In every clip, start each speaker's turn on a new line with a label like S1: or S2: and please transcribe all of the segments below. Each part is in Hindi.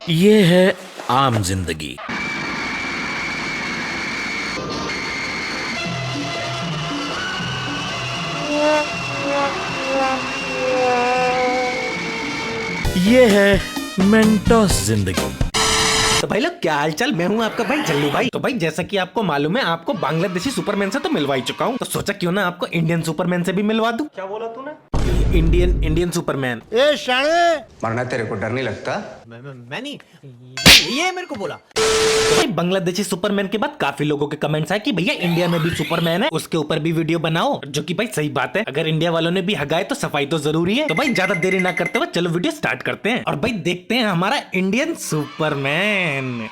S1: ये है आम जिंदगी। ये है मेंटोस जिंदगी।
S2: तो भाई लोग क्या हालचाल। मैं हूँ आपका भाई जल्लू भाई। तो भाई जैसा कि आपको मालूम है, आपको बांग्लादेशी सुपरमैन से तो मिलवा ही चुका हूँ, तो सोचा क्यों ना आपको इंडियन सुपरमैन से भी मिलवा दूं। क्या बोला तूने? Indian Superman.
S3: ए शाणे,
S4: मरना तेरे को डर नहीं लगता?
S5: मैं नहीं, ये मेरे को बोला।
S2: तो भाई बांग्लादेशी सुपरमैन के बाद काफी लोगों के कमेंट्स आए कि भैया इंडिया में भी सुपरमैन है, उसके ऊपर भी वीडियो बनाओ। जो कि भाई सही बात है, अगर इंडिया वालों ने भी हगाए तो सफाई तो जरूरी है। तो भाई ज्यादा देरी ना करते हुए चलो वीडियो स्टार्ट करते हैं और भाई देखते हैं हमारा इंडियन सुपरमैन।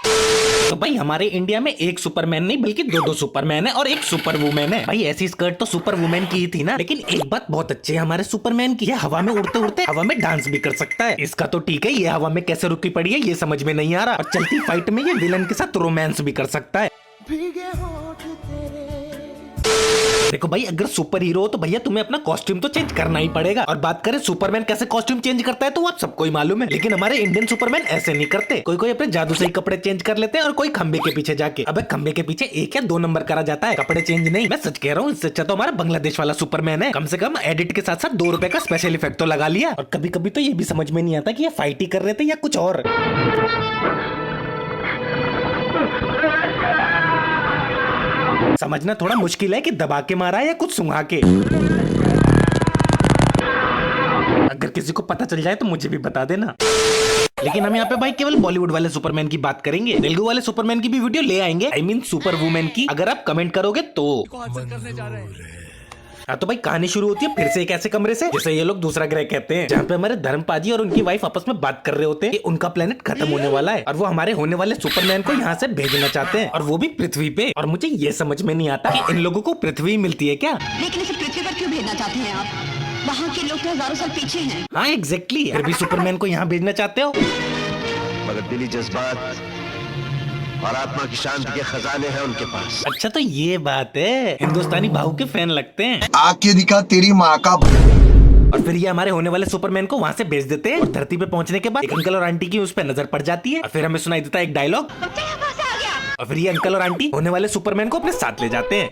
S2: तो भाई हमारे इंडिया में एक सुपरमैन नहीं बल्कि दो सुपरमैन है और एक सुपर वुमेन है। भाई ऐसी स्कर्ट तो सुपर वुमेन की ही थी ना, लेकिन एक बात बहुत अच्छी है हमारे सुपरमैन की है, हवा में उड़ते उड़ते हवा में डांस भी कर सकता है। इसका तो ठीक है, ये हवा में कैसे रुकी पड़ी है ये समझ में नहीं आ रहा। और चलती फाइट में ये विलन के साथ रोमांस भी कर सकता है। देखो भाई, अगर सुपर हीरो हो तो भैया तुम्हें अपना कॉस्ट्यूम तो चेंज करना ही पड़ेगा। और बात करें सुपरमैन कैसे कॉस्ट्यूम चेंज करता है तो आप सबको ही मालूम है, लेकिन हमारे इंडियन सुपरमैन ऐसे नहीं करते। कोई अपने जादू से ही कपड़े चेंज कर लेते हैं और कोई खंबे के पीछे जाके। अबे खंबे के पीछे 1 या 2 नंबर करा जाता है, कपड़े चेंज नहीं। मैं सच कह रहा हूँ, इससे अच्छा तो हमारा बांग्लादेश वाला सुपरमैन है। कम से कम एडिट के साथ साथ 2 रुपए का स्पेशल इफेक्ट तो लगा लिया। और कभी कभी तो ये भी समझ में नहीं आता कि ये फाइट ही कर रहे थे या कुछ और। समझना थोड़ा मुश्किल है कि दबा के मारा है या कुछ सुंघा के। अगर किसी को पता चल जाए तो मुझे भी बता देना। लेकिन हम यहाँ पे भाई केवल बॉलीवुड वाले सुपरमैन की बात करेंगे, तेलुगु वाले सुपरमैन की भी वीडियो ले आएंगे। आई मीन सुपर वुमेन की, अगर आप कमेंट करोगे तो। हाँ तो भाई कहानी शुरू होती है फिर से एक ऐसे कमरे से जिसे ये लोग दूसरा ग्रह कहते हैं, जहाँ पे हमारे धर्मपाजी और उनकी वाइफ आपस में बात कर रहे होते हैं कि उनका प्लेनेट खत्म होने वाला है और वो हमारे होने वाले सुपरमैन को यहाँ से भेजना चाहते हैं, और वो भी पृथ्वी पे। और मुझे ये समझ में नहीं आता कि इन लोगों को पृथ्वी मिलती है क्या।
S6: लेकिन इसे पृथ्वी पर क्यों भेजना चाहते हैं आप? वहाँ के लोग तो हजारों साल पीछे हैं।
S2: हाँ एग्जैक्टली, फिर भी सुपरमैन को यहाँ भेजना चाहते हो।
S7: मगर दिली जज्बात और आत्मा की शांति के खजाने हैं उनके पास।
S2: अच्छा तो ये बात है, हिंदुस्तानी बाहु के फैन लगते हैं।
S3: आके दिखा तेरी माँ का।
S2: और फिर ये हमारे होने वाले सुपरमैन को वहाँ से भेज देते हैं। और धरती पे पहुँचने के बाद एक अंकल और आंटी की उस पर नजर पड़ जाती है और फिर हमें सुनाई देता है एक डायलॉग, और फिर ये अंकल और आंटी होने वाले सुपरमैन को अपने साथ ले जाते हैं।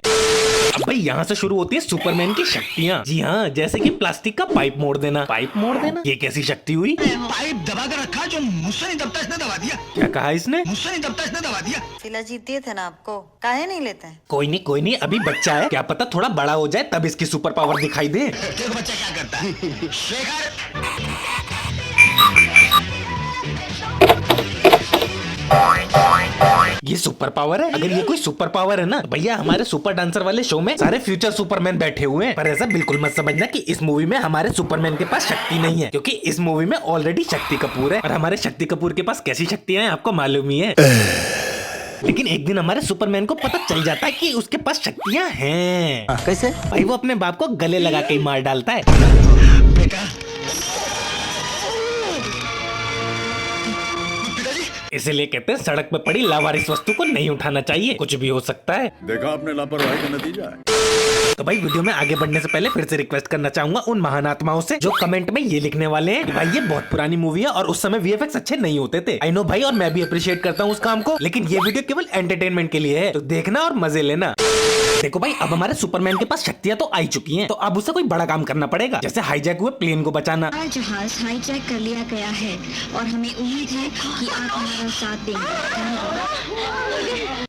S2: अब भाई यहाँ से शुरू होती है सुपरमैन की शक्तियाँ। जी हाँ, जैसे कि प्लास्टिक का पाइप मोड़ देना। पाइप मोड़ देना ये कैसी शक्ति हुई?
S8: पाइप दबा कर रखा, जो मुझसे नहीं दबता इसने दबा दिया।
S2: क्या कहा इसने?
S8: मुझसे नहीं दबता इसने दबा दिया।
S9: सिला जीत दिए थे ना आपको, काहे नहीं लेते हैं?
S2: कोई नहीं, अभी बच्चा है, क्या पता थोड़ा बड़ा हो जाए तब इसकी सुपर पावर दिखाई दे।
S8: देखो बच्चा क्या करता है। शेखर
S2: ये सुपर पावर है? अगर ये कोई सुपर पावर है ना, तो भैया हमारे सुपर डांसर वाले शो में सारे फ्यूचर सुपरमैन बैठे हुए हैं। पर ऐसा बिल्कुल मत समझना कि इस मूवी में हमारे सुपरमैन के पास शक्ति नहीं है, क्योंकि इस मूवी में ऑलरेडी शक्ति कपूर है। और हमारे शक्ति कपूर के पास कैसी शक्तियां हैं आपको मालूम ही है। लेकिन एक दिन हमारे सुपरमैन को पता चल जाता है कि उसके पास शक्तियां हैं।
S5: कैसे?
S2: भाई वो अपने बाप को गले लगा के ही मार डालता है।
S8: बेटा,
S2: इसीलिए कहते हैं सड़क पे पड़ी लावारिस वस्तु को नहीं उठाना चाहिए, कुछ भी हो सकता है।
S7: देखा आपने लापरवाही का नतीजा है।
S2: तो भाई वीडियो में आगे बढ़ने से पहले फिर से रिक्वेस्ट करना चाहूंगा उन महान आत्माओं से जो कमेंट में ये लिखने वाले हैं कि भाई ये बहुत पुरानी मूवी है और उस समय वीएफएक्स अच्छे नहीं होते थे। आई नो भाई, और मैं भी अप्रिशिएट करता हूँ उस काम को, लेकिन ये वीडियो केवल एंटरटेनमेंट के लिए है, तो देखना और मजे लेना। देखो भाई, अब हमारे सुपरमैन के पास शक्तियां तो आई चुकी हैं, तो अब उसे कोई बड़ा काम करना पड़ेगा, जैसे हाईजैक हुए प्लेन को बचाना।
S6: जहाज हाईजैक कर लिया गया है और हमें उम्मीद है कि आप हमारा साथ देंगे।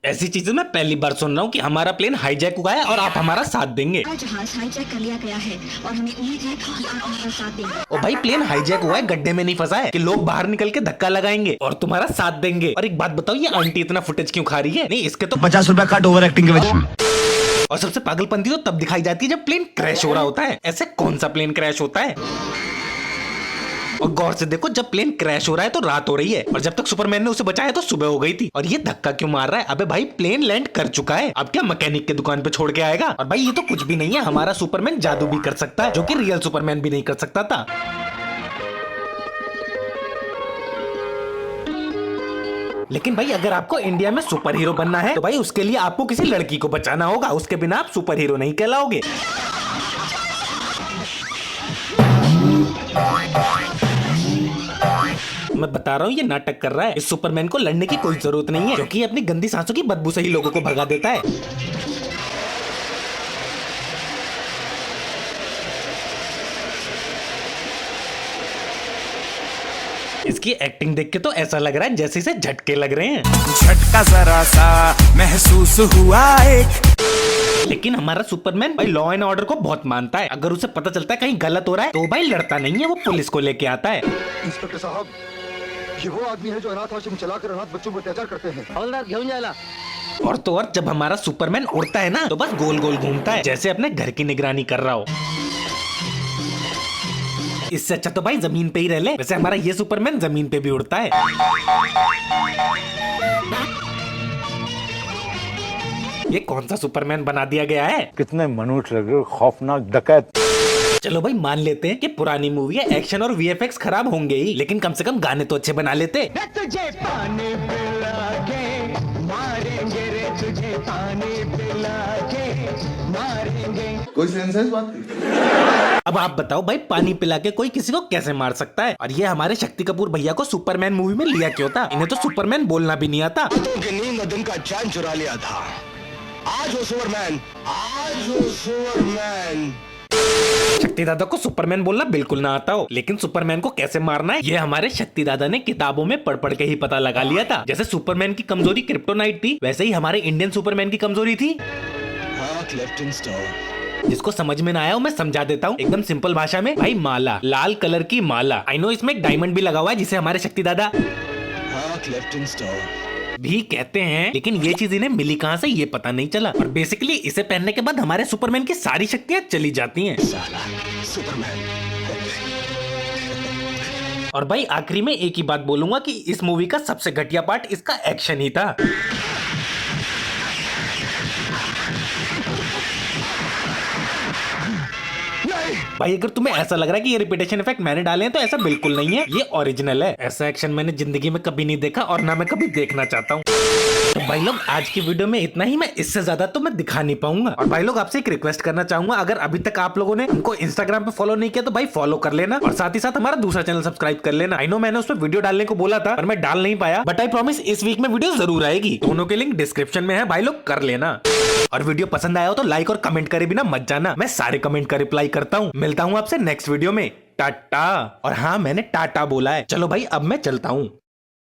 S2: ऐसी चीजें मैं पहली बार सुन रहा हूँ कि हमारा प्लेन हाईजैक हुआ है और आप हमारा साथ देंगे।
S6: जहाज हाईजैक कर लिया गया है और हमें उम्मीद है कि आप हमारा साथ देंगे।
S2: और भाई प्लेन हाईजैक हुआ है, गड्ढे में नहीं फंसा है कि लोग बाहर निकल के धक्का लगाएंगे और तुम्हारा साथ देंगे। और एक बात बताओ, ये आंटी इतना फुटेज क्यों खा रही है? नहीं, इसके तो
S3: 50 रुपया कट ओवर एक्टिंग के वजह।
S2: और सबसे पागलपंती तो तब दिखाई जाती है जब प्लेन क्रैश हो रहा होता है। ऐसे कौन सा प्लेन क्रैश होता है? और गौर से देखो, जब प्लेन क्रैश हो रहा है तो रात हो रही है और जब तक सुपरमैन ने उसे बचाया तो सुबह हो गई थी। और ये धक्का क्यों मार रहा है? अबे भाई प्लेन लैंड कर चुका है, अब क्या मैकेनिक के दुकान पे छोड़ के आएगा? और भाई ये तो कुछ भी नहीं है, हमारा सुपरमैन जादू भी कर सकता है, जो कि रियल सुपरमैन भी नहीं कर सकता था। लेकिन भाई अगर आपको इंडिया में सुपर हीरो बनना है तो भाई उसके लिए आपको किसी लड़की को बचाना होगा, उसके बिना आप सुपर हीरो नहीं कहलाओगे। मैं बता रहा हूँ ये नाटक कर रहा है। इस सुपरमैन को लड़ने की कोई जरूरत नहीं है, क्योंकि ये अपनी गंदी सांसों की बदबू से ही लोगों को भगा देता है। इसकी एक्टिंग देख के तो ऐसा लग रहा है जैसे इसे झटके लग रहे हैं।
S4: झटका जरा सा महसूस हुआ एक।
S2: लेकिन हमारा सुपरमैन भाई लॉ एंड ऑर्डर को बहुत मानता है। अगर उसे पता चलता है कहीं गलत हो रहा है तो भाई लड़ता नहीं है, वो पुलिस को लेके आता है।
S3: इंस्पेक्टर साहब, ये वो आदमी है जो अनाथ आश्रम चलाकर अनाथ बच्चों पर अत्याचार करते हैं।
S5: हवलदार घेऊन जायला
S2: और तो और जब हमारा सुपरमैन उड़ता है ना तो बस गोल गोल घूमता है, जैसे अपने घर की निगरानी कर रहा हो। इससे अच्छा तो भाई जमीन पे ही रह ले। वैसे हमारा ये सुपरमैन जमीन पे भी उड़ता है। ये कौन सा सुपरमैन बना दिया गया है?
S10: कितने मनुष्य लगे, खौफनाक डकैत।
S2: चलो भाई मान लेते हैं कि पुरानी मूवी है, एक्शन और वीएफएक्स खराब होंगे ही, लेकिन कम से कम गाने तो अच्छे बना लेते।
S4: तुझे पानी पिला के मारेंगे रे, तुझे पानी पिला के मारेंगे।
S3: कोई सेंस है इस बात की?
S2: अब आप बताओ भाई, पानी पिला के कोई किसी को कैसे मार सकता है? और ये हमारे शक्ति कपूर भैया को सुपरमैन मूवी में लिया क्यों था? इन्हें तो सुपरमैन बोलना भी नहीं आता।
S8: की नींद दिन का चैन चुरा लिया था। आज वो सुपरमैन, आज वो सुपरमैन।
S2: शक्ति दादा को सुपरमैन बोलना बिल्कुल ना आता हो, लेकिन सुपरमैन को कैसे मारना है ये हमारे शक्ति दादा ने किताबों में पढ़ पढ़ के ही पता लगा लिया था। जैसे सुपरमैन की कमजोरी क्रिप्टोनाइट थी, वैसे ही हमारे इंडियन सुपरमैन की कमजोरी थी जिसको समझ में ना आया हो मैं समझा देता हूँ एकदम सिंपल भाषा में। भाई माला, लाल कलर की माला। आई नो इसमें एक डायमंड भी लगा हुआ है जिसे हमारे शक्ति दादा भी कहते हैं, लेकिन ये चीज इन्हें मिली कहां से ये पता नहीं चला। और बेसिकली इसे पहनने के बाद हमारे सुपरमैन की सारी शक्तियां चली जाती हैं। और भाई आखिरी में एक ही बात बोलूंगा कि इस मूवी का सबसे घटिया पार्ट इसका एक्शन ही था। भाई अगर तुम्हें ऐसा लग रहा है कि ये रिपीटेशन इफेक्ट मैंने डाले हैं तो ऐसा बिल्कुल नहीं है, ये ओरिजिनल है। ऐसा एक्शन मैंने जिंदगी में कभी नहीं देखा और ना मैं कभी देखना चाहता हूँ। तो भाई लोग आज की वीडियो में इतना ही, मैं इससे ज्यादा तो मैं दिखा नहीं पाऊंगा। और भाई लोग आपसे एक रिक्वेस्ट करना चाहूंगा, अगर अभी तक आप लोगों ने उनको इंस्टाग्राम पे फॉलो नहीं किया तो भाई फॉलो कर लेना, और साथ ही साथ हमारा दूसरा चैनल सब्सक्राइब कर लेना। आई नो मैंने उस पर वीडियो डालने को बोला था पर मैं डाल नहीं पाया, बट आई प्रॉमिस इस वीक में वीडियो जरूर आएगी। दोनों के लिंक डिस्क्रिप्शन में है, भाई लोग कर लेना। और वीडियो पसंद आया हो तो लाइक और कमेंट करे बिना मत जाना, मैं सारे कमेंट का रिप्लाई करता हूँ। मिलता हूँ आपसे नेक्स्ट वीडियो में। टाटा। और हाँ मैंने टाटा बोला है। चलो भाई अब मैं चलता हूँ।